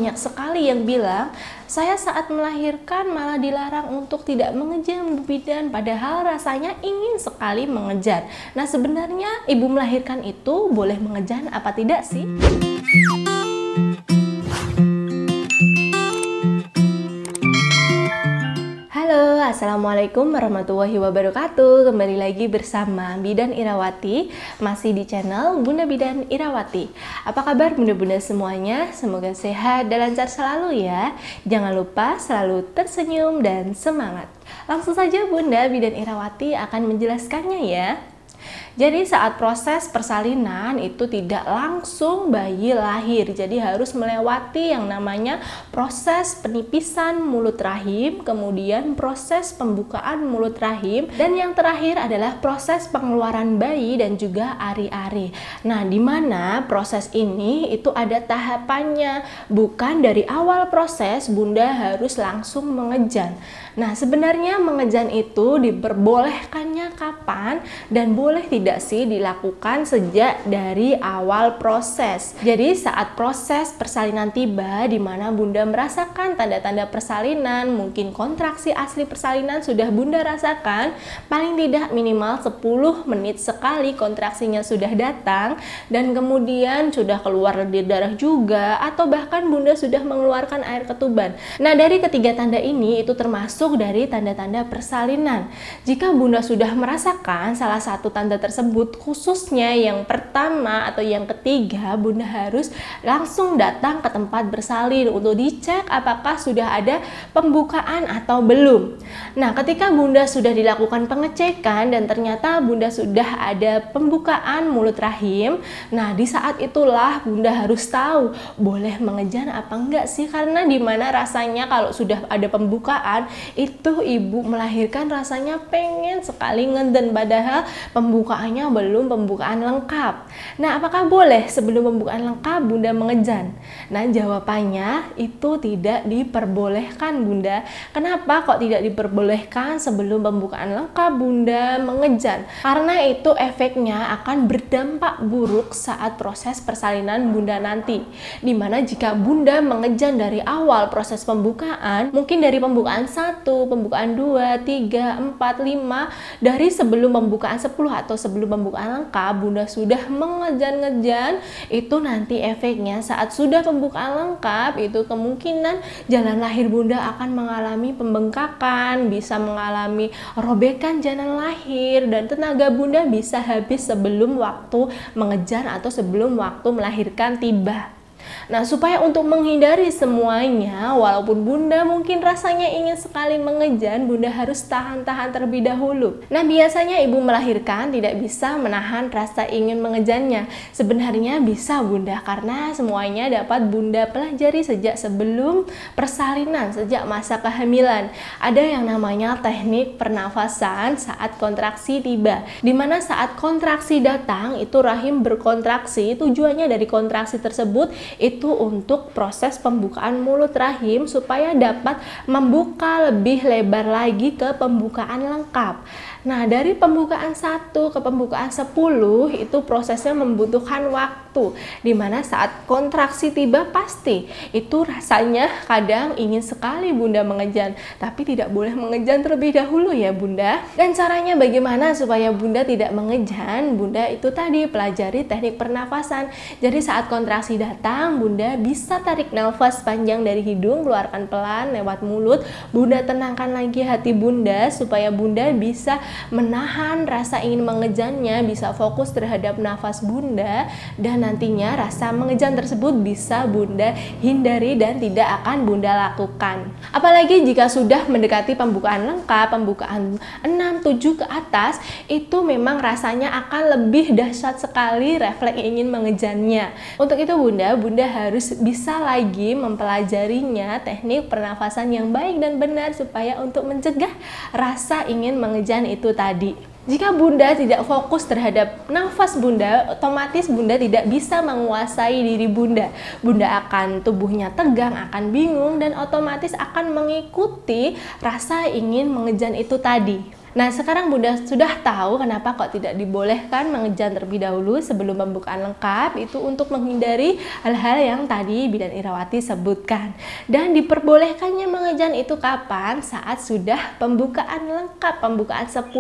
banyak sekali yang bilang, saya saat melahirkan malah dilarang untuk tidak mengejar bidan, padahal rasanya ingin sekali mengejar. Nah, sebenarnya ibu melahirkan itu boleh mengejar apa tidak sih? Halo, assalamualaikum warahmatullahi wabarakatuh. Kembali lagi bersama Bidan Irawati, masih di channel Bunda Bidan Irawati. Apa kabar bunda-bunda semuanya? Semoga sehat dan lancar selalu ya. Jangan lupa selalu tersenyum dan semangat. Langsung saja Bunda Bidan Irawati akan menjelaskannya ya. Jadi saat proses persalinan itu tidak langsung bayi lahir, jadi harus melewati yang namanya proses penipisan mulut rahim, kemudian proses pembukaan mulut rahim, dan yang terakhir adalah proses pengeluaran bayi dan juga ari-ari. Nah, di mana proses ini itu ada tahapannya, bukan dari awal proses bunda harus langsung mengejan. Nah, sebenarnya mengejan itu diperbolehkannya kapan dan boleh tidak sih dilakukan sejak dari awal proses. Jadi saat proses persalinan tiba di mana bunda merasakan tanda-tanda persalinan, mungkin kontraksi asli persalinan sudah bunda rasakan, paling tidak minimal 10 menit sekali kontraksinya sudah datang dan kemudian sudah keluar lendir darah juga atau bahkan bunda sudah mengeluarkan air ketuban. Nah, dari ketiga tanda ini itu termasuk dari tanda-tanda persalinan. Jika bunda sudah merasakan salah satu tanda tersebut, khususnya yang pertama atau yang ketiga, bunda harus langsung datang ke tempat bersalin untuk dicek apakah sudah ada pembukaan atau belum. Nah, ketika bunda sudah dilakukan pengecekan dan ternyata bunda sudah ada pembukaan mulut rahim, nah di saat itulah bunda harus tahu boleh mengejan apa enggak sih, karena dimana rasanya kalau sudah ada pembukaan itu ibu melahirkan rasanya pengen sekali ngeden, padahal pembukaannya belum pembukaan lengkap. Nah, apakah boleh sebelum pembukaan lengkap bunda mengejan? Nah, jawabannya itu tidak diperbolehkan bunda. Kenapa kok tidak diperbolehkan sebelum pembukaan lengkap bunda mengejan? Karena itu efeknya akan berdampak buruk saat proses persalinan bunda nanti. Dimana jika bunda mengejan dari awal proses pembukaan, mungkin dari pembukaan 1, pembukaan 2, 3, 4, 5, dari sebelum pembukaan 10 atau sebelum pembukaan lengkap bunda sudah mengejan-ngejan, itu nanti efeknya saat sudah pembukaan lengkap itu kemungkinan jalan lahir bunda akan mengalami pembengkakan, bisa mengalami robekan jalan lahir, dan tenaga bunda bisa habis sebelum waktu mengejan atau sebelum waktu melahirkan tiba. Nah, supaya untuk menghindari semuanya, walaupun bunda mungkin rasanya ingin sekali mengejan, bunda harus tahan-tahan terlebih dahulu. Nah, biasanya ibu melahirkan tidak bisa menahan rasa ingin mengejannya. Sebenarnya bisa bunda, karena semuanya dapat bunda pelajari sejak sebelum persalinan, sejak masa kehamilan. Ada yang namanya teknik pernafasan saat kontraksi tiba, dimana saat kontraksi datang itu rahim berkontraksi. Tujuannya dari kontraksi tersebut itu untuk proses pembukaan mulut rahim supaya dapat membuka lebih lebar lagi ke pembukaan lengkap. Nah, dari pembukaan 1 ke pembukaan 10 itu prosesnya membutuhkan waktu, dimana saat kontraksi tiba pasti itu rasanya kadang ingin sekali bunda mengejan, tapi tidak boleh mengejan terlebih dahulu ya bunda. Dan caranya bagaimana supaya bunda tidak mengejan? Bunda itu tadi pelajari teknik pernafasan. Jadi saat kontraksi datang, bunda bisa tarik nafas panjang dari hidung, keluarkan pelan lewat mulut. Bunda tenangkan lagi hati bunda supaya bunda bisa menahan rasa ingin mengejannya, bisa fokus terhadap nafas bunda, dan nantinya rasa mengejan tersebut bisa bunda hindari dan tidak akan bunda lakukan. Apalagi jika sudah mendekati pembukaan lengkap, pembukaan 6, 7 ke atas, itu memang rasanya akan lebih dahsyat sekali refleks ingin mengejannya. Untuk itu bunda harus bisa lagi mempelajarinya, teknik pernafasan yang baik dan benar supaya untuk mencegah rasa ingin mengejan itu tadi. Jika bunda tidak fokus terhadap nafas bunda, otomatis bunda tidak bisa menguasai diri bunda. Bunda akan tubuhnya tegang, akan bingung, dan otomatis akan mengikuti rasa ingin mengejan itu tadi. Nah, sekarang Bunda sudah tahu kenapa kok tidak dibolehkan mengejan terlebih dahulu sebelum pembukaan lengkap, itu untuk menghindari hal-hal yang tadi Bidan Irawati sebutkan. Dan diperbolehkannya mengejan itu kapan? Saat sudah pembukaan lengkap, pembukaan 10,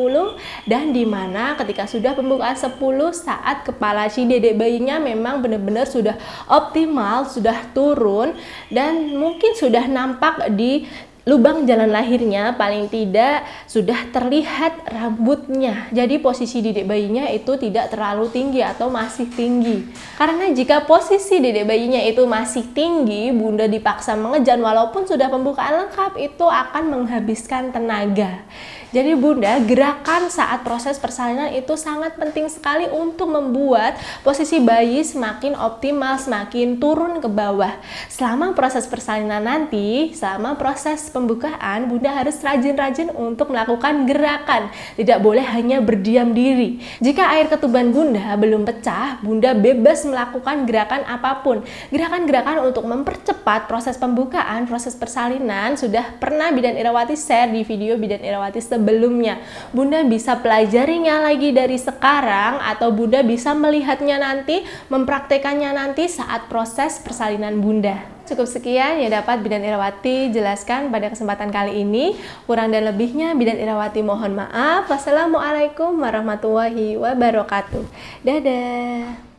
dan dimana ketika sudah pembukaan 10, saat kepala si dedek bayinya memang benar-benar sudah optimal, sudah turun, dan mungkin sudah nampak di lubang jalan lahirnya, paling tidak sudah terlihat rambutnya. Jadi posisi dedek bayinya itu tidak terlalu tinggi atau masih tinggi. Karena jika posisi dedek bayinya itu masih tinggi, Bunda dipaksa mengejan walaupun sudah pembukaan lengkap, itu akan menghabiskan tenaga. Jadi Bunda, gerakan saat proses persalinan itu sangat penting sekali untuk membuat posisi bayi semakin optimal, semakin turun ke bawah. Selama proses persalinan nanti, selama proses pembukaan, Bunda harus rajin-rajin untuk melakukan gerakan. Tidak boleh hanya berdiam diri. Jika air ketuban Bunda belum pecah, Bunda bebas melakukan gerakan apapun. Gerakan-gerakan untuk mempercepat proses pembukaan, proses persalinan sudah pernah Bidan Irawati share di video Bidan Irawati sebelumnya. Bunda bisa pelajarinya lagi dari sekarang, atau Bunda bisa melihatnya nanti, mempraktekannya nanti saat proses persalinan Bunda. Cukup sekian yang dapat Bidan Irawati jelaskan pada kesempatan kali ini. Kurang dan lebihnya Bidan Irawati mohon maaf. Wassalamualaikum warahmatullahi wabarakatuh. Dadah.